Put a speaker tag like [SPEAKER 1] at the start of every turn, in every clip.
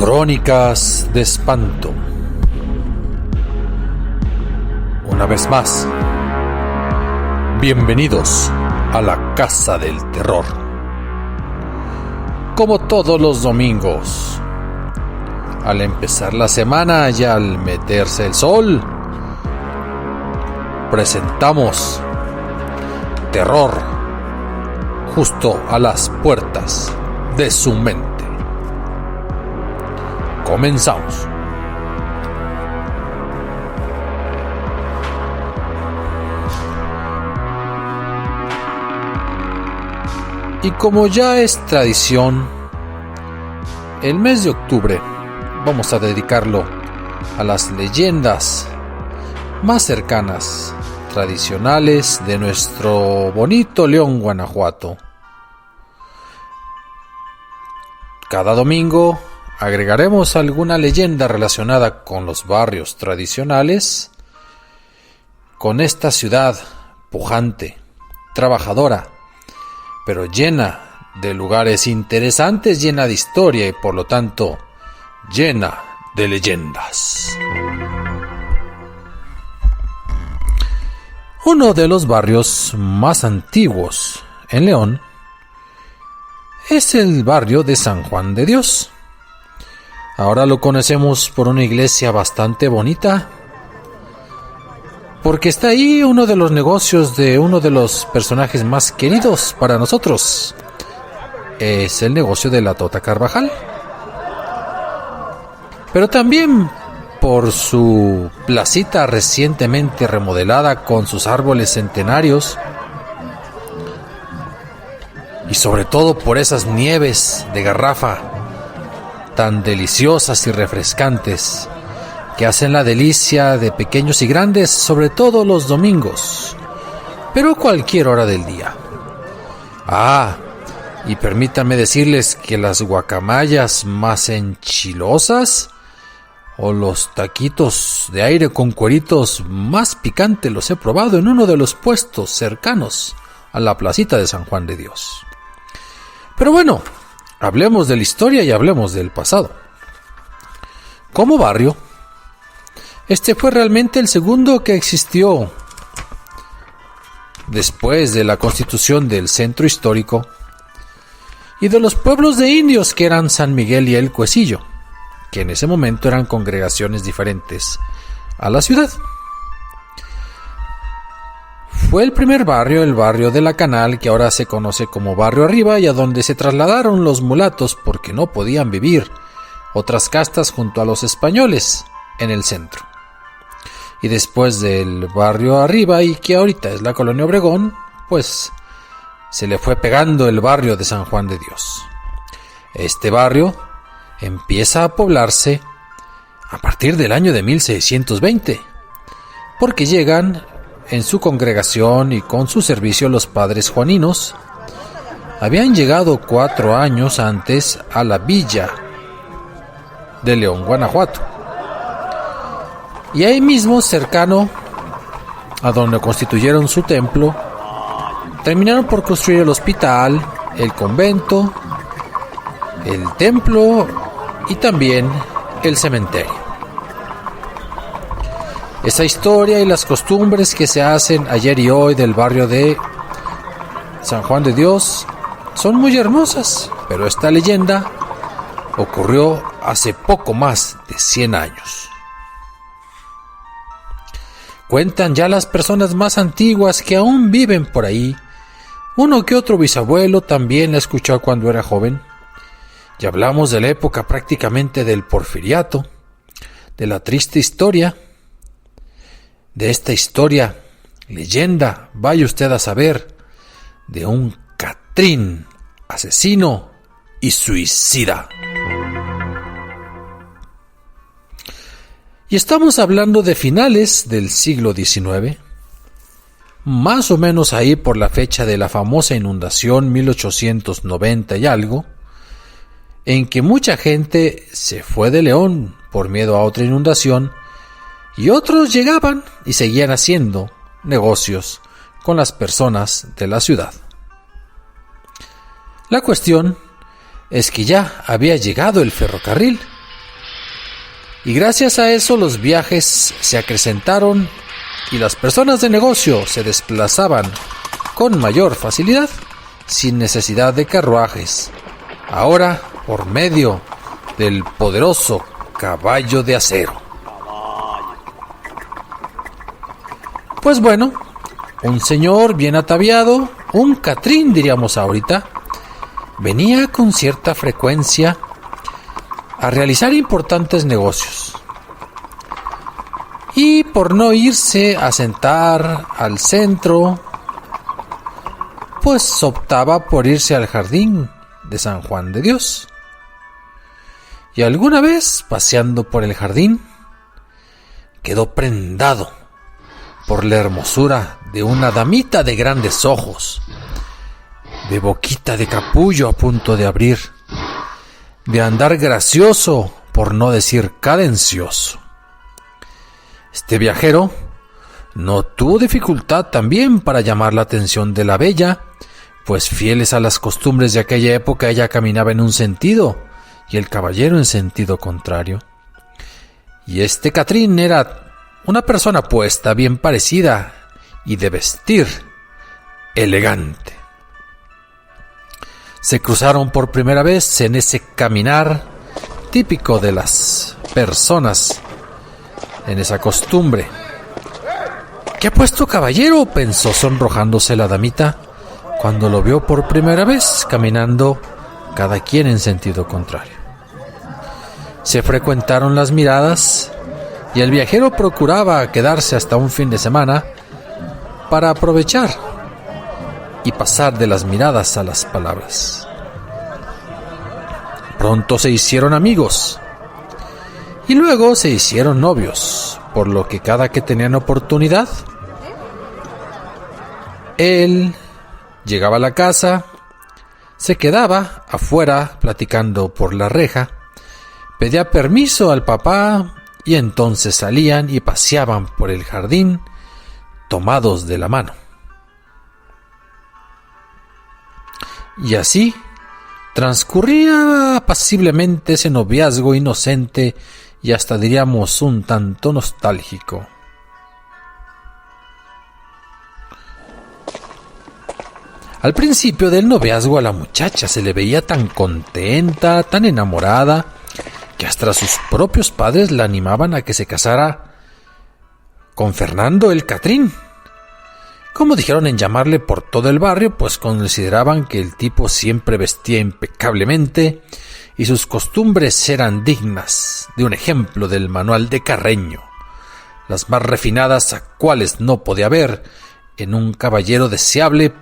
[SPEAKER 1] Crónicas de espanto. Una vez más, bienvenidos a la Casa del Terror. Como todos los domingos, al empezar la semana y al meterse el sol, presentamos terror justo a las puertas de su mente. Comenzamos. Y como ya es tradición, el mes de octubre vamos a dedicarlo a las leyendas más cercanas, tradicionales de nuestro bonito León, Guanajuato. Cada domingo agregaremos alguna leyenda relacionada con los barrios tradicionales, con esta ciudad pujante, trabajadora, pero llena de lugares interesantes, llena de historia y por lo tanto llena de leyendas. Uno de los barrios más antiguos en León es el barrio de San Juan de Dios. Ahora lo conocemos por una iglesia bastante bonita, porque está ahí uno de los negocios de uno de los personajes más queridos para nosotros. Es el negocio de la Tota Carvajal. Pero también por su placita recientemente remodelada con sus árboles centenarios. Y sobre todo por esas nieves de garrafa tan deliciosas y refrescantes que hacen la delicia de pequeños y grandes, sobre todo los domingos, pero cualquier hora del día. Y permítanme decirles que las guacamayas más enchilosas o los taquitos de aire con cueritos más picantes los he probado en uno de los puestos cercanos a la placita de San Juan de Dios. Pero bueno, hablemos de la historia y hablemos del pasado. Como barrio, este fue realmente el segundo que existió después de la constitución del centro histórico y de los pueblos de indios que eran San Miguel y El Cuecillo, que en ese momento eran congregaciones diferentes a la ciudad. Fue el primer barrio, el barrio de la Canal, que ahora se conoce como Barrio Arriba, y a donde se trasladaron los mulatos porque no podían vivir otras castas junto a los españoles en el centro. Y después del Barrio Arriba, y que ahorita es la Colonia Obregón, pues se le fue pegando el barrio de San Juan de Dios. Este barrio empieza a poblarse a partir del año de 1620, porque llegan en su congregación y con su servicio los padres juaninos. Habían llegado 4 años antes a la villa de León, Guanajuato. Y ahí mismo, cercano a donde constituyeron su templo, terminaron por construir el hospital, el convento, el templo y también el cementerio. Esa historia y las costumbres que se hacen ayer y hoy del barrio de San Juan de Dios son muy hermosas, pero esta leyenda ocurrió hace poco más de 100 años. Cuentan ya las personas más antiguas que aún viven por ahí. Uno que otro bisabuelo también la escuchó cuando era joven. Y hablamos de la época prácticamente del Porfiriato, de la triste historia. De esta historia, leyenda, vaya usted a saber, de un Catrín asesino y suicida. Y estamos hablando de finales del siglo XIX, más o menos ahí por la fecha de la famosa inundación 1890 y algo, en que mucha gente se fue de León por miedo a otra inundación, y otros llegaban y seguían haciendo negocios con las personas de la ciudad. La cuestión es que ya había llegado el ferrocarril Y gracias a eso los viajes se acrecentaron y las personas de negocio se desplazaban con mayor facilidad, sin necesidad de carruajes, ahora por medio del poderoso caballo de acero. Pues bueno, un señor bien ataviado, un Catrín diríamos ahorita, venía con cierta frecuencia a realizar importantes negocios. Y por no irse a sentar al centro, pues optaba por irse al jardín de San Juan de Dios. Y alguna vez, paseando por el jardín, quedó prendado por la hermosura de una damita de grandes ojos, de boquita de capullo a punto de abrir, de andar gracioso, por no decir cadencioso. Este viajero no tuvo dificultad también para llamar la atención de la bella, pues fieles a las costumbres de aquella época, ella caminaba en un sentido y el caballero en sentido contrario. Y este Catrín era una persona puesta, bien parecida y de vestir elegante. Se cruzaron por primera vez en ese caminar típico de las personas, en esa costumbre. ¿Qué ha puesto caballero?, pensó sonrojándose la damita cuando lo vio por primera vez caminando cada quien en sentido contrario. Se frecuentaron las miradas y el viajero procuraba quedarse hasta un fin de semana para aprovechar y pasar de las miradas a las palabras. Pronto se hicieron amigos y luego se hicieron novios, por lo que cada que tenían oportunidad, él llegaba a la casa, se quedaba afuera platicando por la reja, pedía permiso al papá y entonces salían y paseaban por el jardín tomados de la mano. Y así transcurría apaciblemente ese noviazgo inocente y hasta diríamos un tanto nostálgico. Al principio del noviazgo a la muchacha se le veía tan contenta, tan enamorada, que hasta sus propios padres la animaban a que se casara con Fernando el Catrín. Como dijeron en llamarle por todo el barrio, pues consideraban que el tipo siempre vestía impecablemente y sus costumbres eran dignas de un ejemplo del manual de Carreño, las más refinadas a cuales no podía haber en un caballero deseable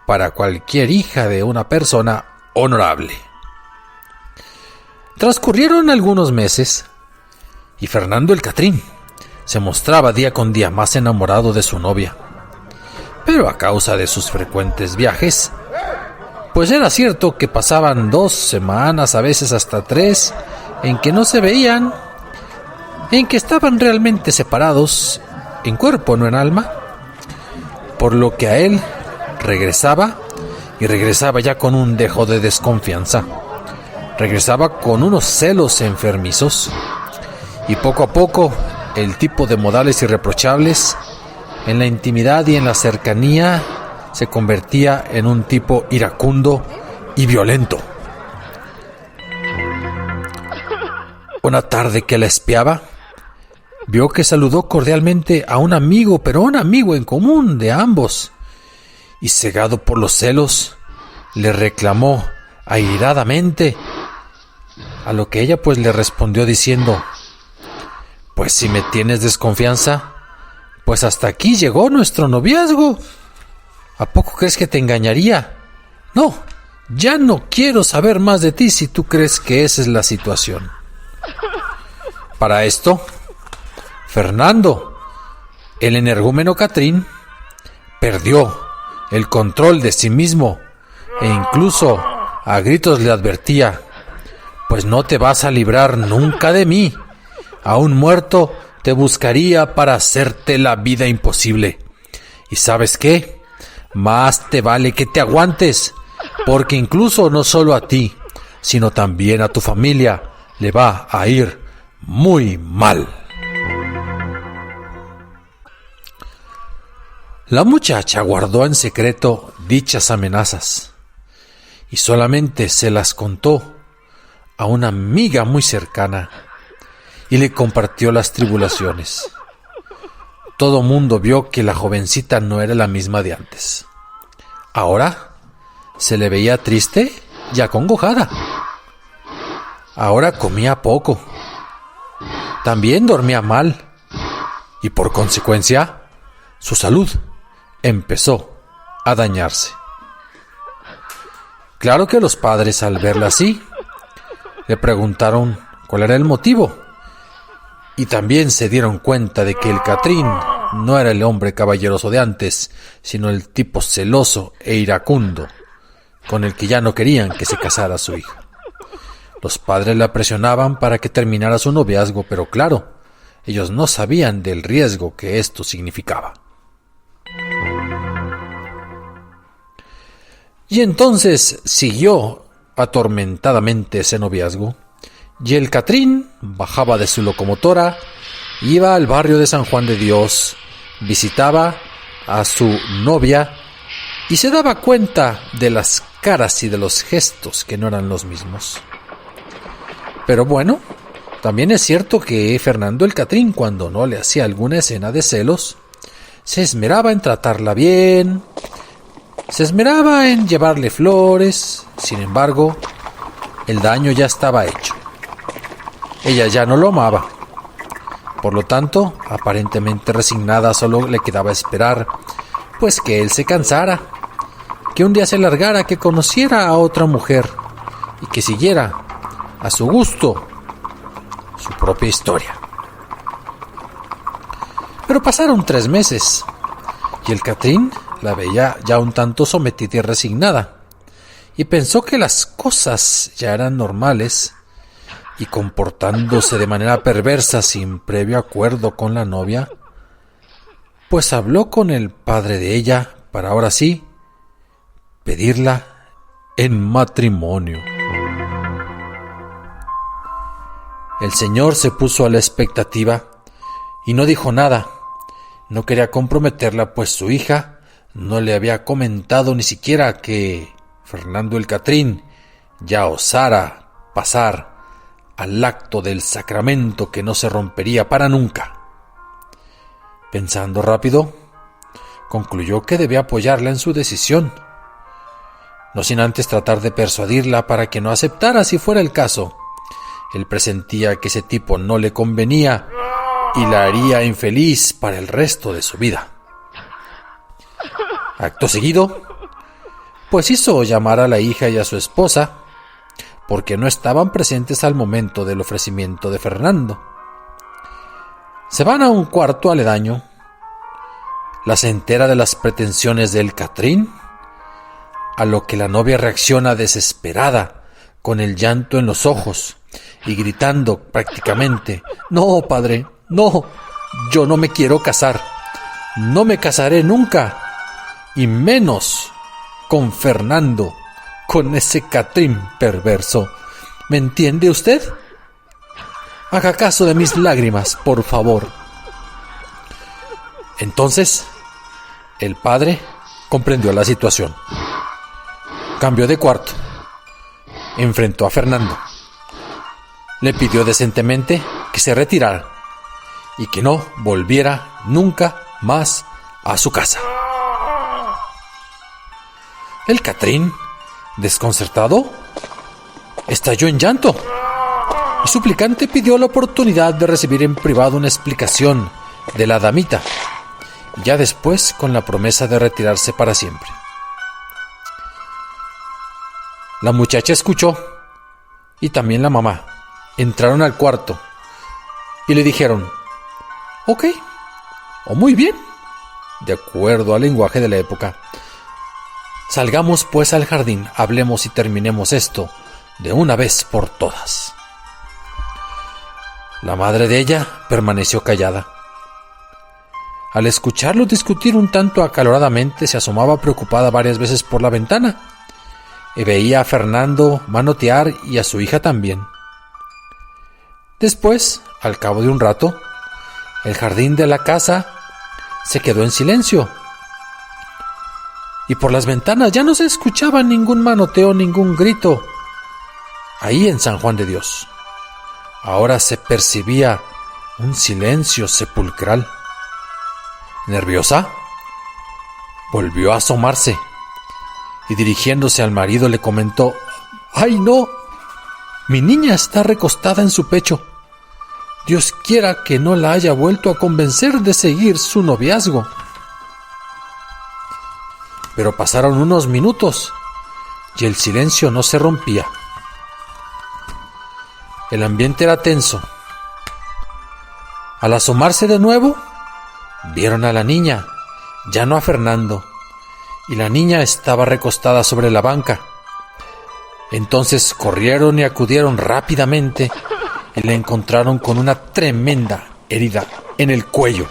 [SPEAKER 1] para cualquier hija de una persona honorable. Transcurrieron algunos meses y Fernando el Catrín se mostraba día con día más enamorado de su novia, pero a causa de sus frecuentes viajes, pues era cierto que pasaban 2 semanas, a veces hasta 3, en que no se veían, en que estaban realmente separados, en cuerpo no en alma, por lo que a él regresaba ya con un dejo de desconfianza, regresaba con unos celos enfermizos, y poco a poco el tipo de modales irreprochables en la intimidad y en la cercanía se convertía en un tipo iracundo y violento. Una tarde que la espiaba, vio que saludó cordialmente a un amigo, pero un amigo en común de ambos, y cegado por los celos, le reclamó airadamente, a lo que ella pues le respondió diciendo: pues si me tienes desconfianza, pues hasta aquí llegó nuestro noviazgo. ¿A poco crees que te engañaría? No, ya no quiero saber más de ti si tú crees que esa es la situación. Para esto, Fernando, el energúmeno Catrín, perdió el control de sí mismo e incluso a gritos le advertía: pues no te vas a librar nunca de mí. Aún muerto te buscaría para hacerte la vida imposible. ¿Y sabes qué? Más te vale que te aguantes, porque incluso no solo a ti, sino también a tu familia le va a ir muy mal. La muchacha guardó en secreto dichas amenazas y solamente se las contó a una amiga muy cercana y le compartió las tribulaciones. Todo mundo vio que la jovencita no era la misma de antes. Ahora se le veía triste y acongojada. Ahora comía poco. También dormía mal. Y por consecuencia, su salud empezó a dañarse. Claro que los padres, al verla así, le preguntaron cuál era el motivo. Y también se dieron cuenta de que el Catrín no era el hombre caballeroso de antes, sino el tipo celoso e iracundo, con el que ya no querían que se casara su hija. Los padres la presionaban para que terminara su noviazgo, pero claro, ellos no sabían del riesgo que esto significaba. Y entonces siguió atormentadamente ese noviazgo, y el Catrín bajaba de su locomotora, iba al barrio de San Juan de Dios, visitaba a su novia y se daba cuenta de las caras y de los gestos que no eran los mismos. Pero bueno, también es cierto que Fernando el Catrín, cuando no le hacía alguna escena de celos, se esmeraba en tratarla bien, se esmeraba en llevarle flores. Sin embargo, el daño ya estaba hecho. Ella ya no lo amaba. Por lo tanto, aparentemente resignada, solo le quedaba esperar, pues que él se cansara, que un día se largara, que conociera a otra mujer y que siguiera a su gusto su propia historia. Pero pasaron 3 meses y el Catrín la veía ya un tanto sometida y resignada, y pensó que las cosas ya eran normales, y comportándose de manera perversa sin previo acuerdo con la novia, pues habló con el padre de ella para ahora sí pedirla en matrimonio. El señor se puso a la expectativa y no dijo nada. No quería comprometerla, pues su hija no le había comentado ni siquiera que Fernando el Catrín ya osara pasar al acto del sacramento que no se rompería para nunca. Pensando rápido, concluyó que debía apoyarla en su decisión, no sin antes tratar de persuadirla para que no aceptara si fuera el caso. Él presentía que ese tipo no le convenía y la haría infeliz para el resto de su vida. Acto seguido, pues hizo llamar a la hija y a su esposa, porque no estaban presentes al momento del ofrecimiento de Fernando. Se van a un cuarto aledaño. La se entera de las pretensiones del Catrín, a lo que la novia reacciona desesperada, con el llanto en los ojos y gritando prácticamente: «No, padre, no, yo no me quiero casar, no me casaré nunca, y menos con Fernando, con ese Catrín perverso. ¿Me entiende usted? Haga caso de mis lágrimas, por favor». Entonces, el padre comprendió la situación. Cambió de cuarto. Enfrentó a Fernando. Le pidió decentemente que se retirara y que no volviera nunca más a su casa. El Catrín, desconcertado, estalló en llanto y suplicante pidió la oportunidad de recibir en privado una explicación de la damita, y ya después con la promesa de retirarse para siempre. La muchacha escuchó, y también la mamá. Entraron al cuarto y le dijeron: «Ok, o muy bien», de acuerdo al lenguaje de la época. «Salgamos pues al jardín, hablemos y terminemos esto de una vez por todas». La madre de ella permaneció callada. Al escucharlos discutir un tanto acaloradamente, se asomaba preocupada varias veces por la ventana y veía a Fernando manotear y a su hija también. Después Al cabo de un rato, el jardín de la casa se quedó en silencio. Y por las ventanas ya no se escuchaba ningún manoteo, ningún grito. Ahí en San Juan de Dios. Ahora se percibía un silencio sepulcral. Nerviosa, volvió a asomarse y dirigiéndose al marido le comentó: ¡Ay, no! Mi niña está recostada en su pecho. Dios quiera que no la haya vuelto a convencer de seguir su noviazgo. Pero pasaron unos minutos y el silencio no se rompía. El ambiente era tenso. Al asomarse de nuevo, vieron a la niña, ya no a Fernando, y la niña estaba recostada sobre la banca. Entonces corrieron y acudieron rápidamente y la encontraron con una tremenda herida en el cuello.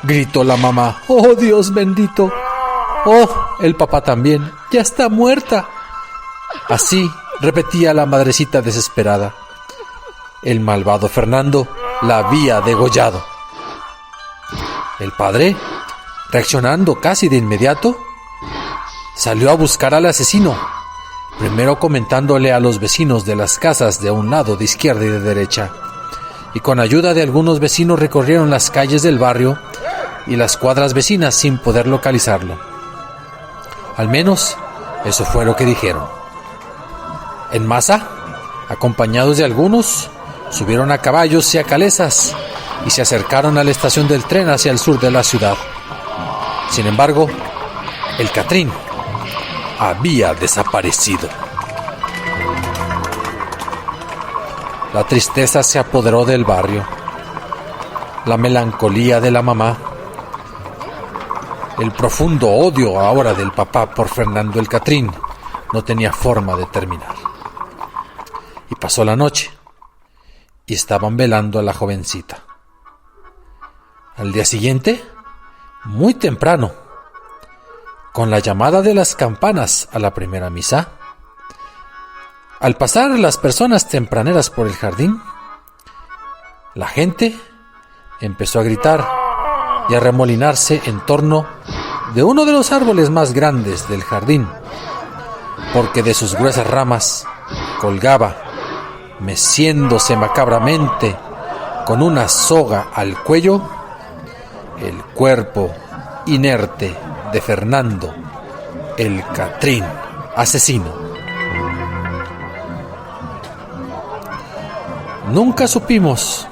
[SPEAKER 1] Gritó la mamá: ¡Oh, Dios bendito! ¡Oh, el papá también! ¡Ya está muerta! Así repetía la madrecita desesperada. El malvado Fernando la había degollado. El padre, reaccionando casi de inmediato, salió a buscar al asesino, primero comentándole a los vecinos de las casas de un lado, de izquierda y de derecha, y con ayuda de algunos vecinos recorrieron las calles del barrio y las cuadras vecinas sin poder localizarlo. Al menos eso fue lo que dijeron. En masa, acompañados de algunos, subieron a caballos y a calesas y se acercaron a la estación del tren hacia el sur de la ciudad. Sin embargo, el Catrín había desaparecido. La tristeza se apoderó del barrio. La melancolía de la mamá. El profundo odio ahora del papá por Fernando el Catrín no tenía forma de terminar. Y pasó la noche y estaban velando a la jovencita. Al día siguiente, muy temprano, con la llamada de las campanas a la primera misa, al pasar las personas tempraneras por el jardín, la gente empezó a gritar y a remolinarse en torno de uno de los árboles más grandes del jardín, porque de sus gruesas ramas colgaba, meciéndose macabramente con una soga al cuello, el cuerpo inerte de Fernando el Catrín asesino. Nunca supimos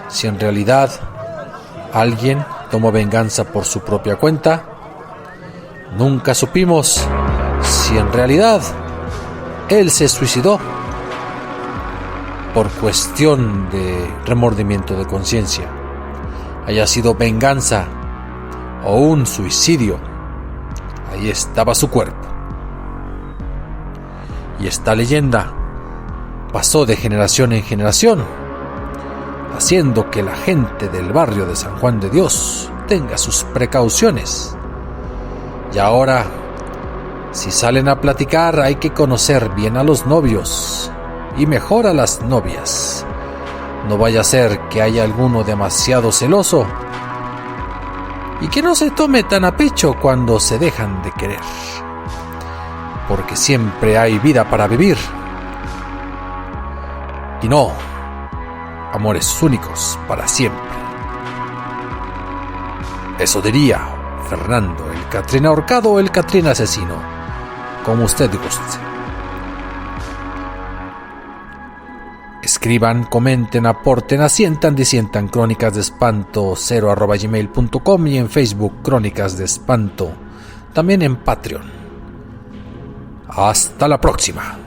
[SPEAKER 1] si en realidad alguien tomó venganza por su propia cuenta. Nunca supimos si en realidad él se suicidó por cuestión de remordimiento de conciencia, haya sido venganza o un suicidio. Ahí estaba su cuerpo. Y esta leyenda pasó de generación en generación, haciendo que la gente del barrio de San Juan de Dios tenga sus precauciones. Y ahora, si salen a platicar, hay que conocer bien a los novios y mejor a las novias. No vaya a ser que haya alguno demasiado celoso y que no se tome tan a pecho cuando se dejan de querer, porque siempre hay vida para vivir y no amores únicos para siempre. Eso diría Fernando el Catrín ahorcado o el Catrín asesino, como usted guste. Escriban, comenten, aporten, asientan, disientan. Crónicas de Espanto 0@gmail.com y en Facebook Crónicas de Espanto. También en Patreon. Hasta la próxima.